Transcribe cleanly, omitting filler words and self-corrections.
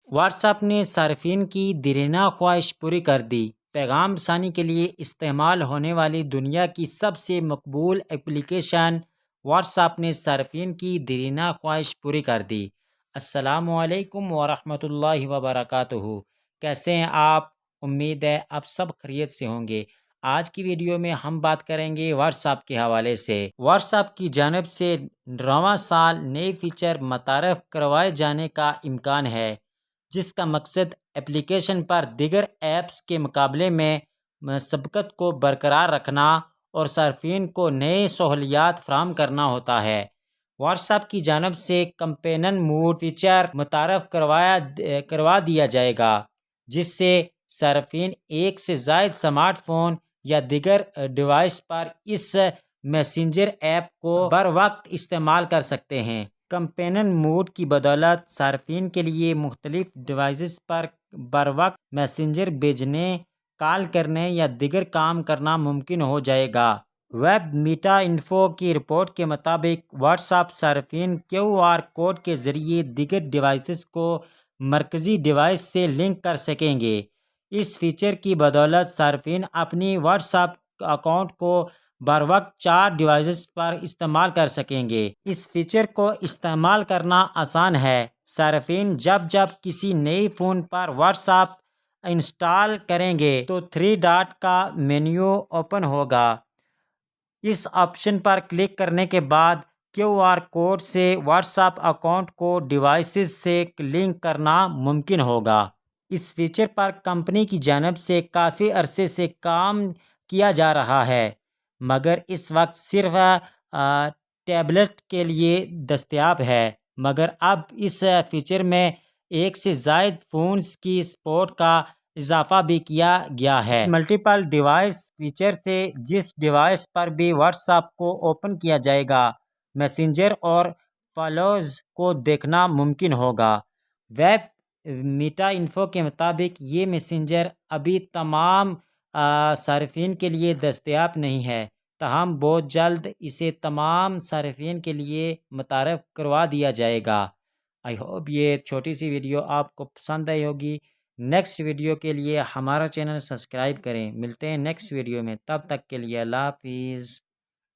What's app نے صارفین کی دیرینہ خواہش پوری کر دی۔ پیغام رسانی کے لیے استعمال ہونے والی دنیا کی سب سے مقبول اپلیکیشن واٹس ایپ نے صارفین کی دیرینہ خواہش پوری کر دی۔ السلام علیکم ورحمۃ اللہ وبرکاتہ۔ کیسے ہیں آپ؟ امید ہے آپ سب خیریت سے ہوں گے۔ آج کی ویڈیو میں ہم بات کریں گے واٹس ایپ کے حوالے سے۔ واٹس ایپ کی جانب سے رواں سال نئے فیچر متعارف کروائے جانے کا امکان ہے، جس کا مقصد اپلیکیشن پر دیگر ایپس کے مقابلے میں سبقت کو برقرار رکھنا اور صارفین کو نئے سہولیات فراہم کرنا ہوتا ہے۔ واٹس ایپ کی جانب سے کمپینن موڈ فیچر متعارف کروا دیا جائے گا، جس سے صارفین ایک سے زائد سمارٹ فون یا دیگر ڈیوائس پر اس میسنجر ایپ کو بر وقت استعمال کر سکتے ہیں۔ کمپینن موڈ کی بدولت صارفین کے لیے مختلف ڈیوائسز پر بر وقت میسنجر بھیجنے، کال کرنے یا دیگر کام کرنا ممکن ہو جائے گا۔ ویب میٹا انفو کی رپورٹ کے مطابق واٹس ایپ صارفین QR کوڈ کے ذریعے دیگر ڈیوائسز کو مرکزی ڈیوائس سے لنک کر سکیں گے۔ اس فیچر کی بدولت صارفین اپنی واٹس ایپ اکاؤنٹ کو بر وقت 4 ڈیوائسز پر استعمال کر سکیں گے۔ اس فیچر کو استعمال کرنا آسان ہے۔ صارفین جب کسی نئے فون پر واٹس ایپ انسٹال کریں گے تو 3 ڈاٹ کا مینیو اوپن ہوگا۔ اس آپشن پر کلک کرنے کے بعد QR کوڈ سے واٹس ایپ اکاؤنٹ کو ڈیوائسز سے لنک کرنا ممکن ہوگا۔ اس فیچر پر کمپنی کی جانب سے کافی عرصے سے کام کیا جا رہا ہے، مگر اس وقت صرف ٹیبلٹ کے لیے دستیاب ہے، مگر اب اس فیچر میں ایک سے زائد فونز کی سپورٹ کا اضافہ بھی کیا گیا ہے۔ ملٹیپل ڈیوائس فیچر سے جس ڈیوائس پر بھی واٹس ایپ کو اوپن کیا جائے گا، میسنجر اور فالوز کو دیکھنا ممکن ہوگا۔ ویب میٹا انفو کے مطابق یہ میسنجر ابھی تمام صارفین کے لیے دستیاب نہیں ہے، تاہم بہت جلد اسے تمام صارفین کے لیے متعارف کروا دیا جائے گا۔ آئی ہوپ یہ چھوٹی سی ویڈیو آپ کو پسند آئی ہوگی۔ نیکسٹ ویڈیو کے لیے ہمارا چینل سبسکرائب کریں۔ ملتے ہیں نیکسٹ ویڈیو میں، تب تک کے لیے اللہ حافظ۔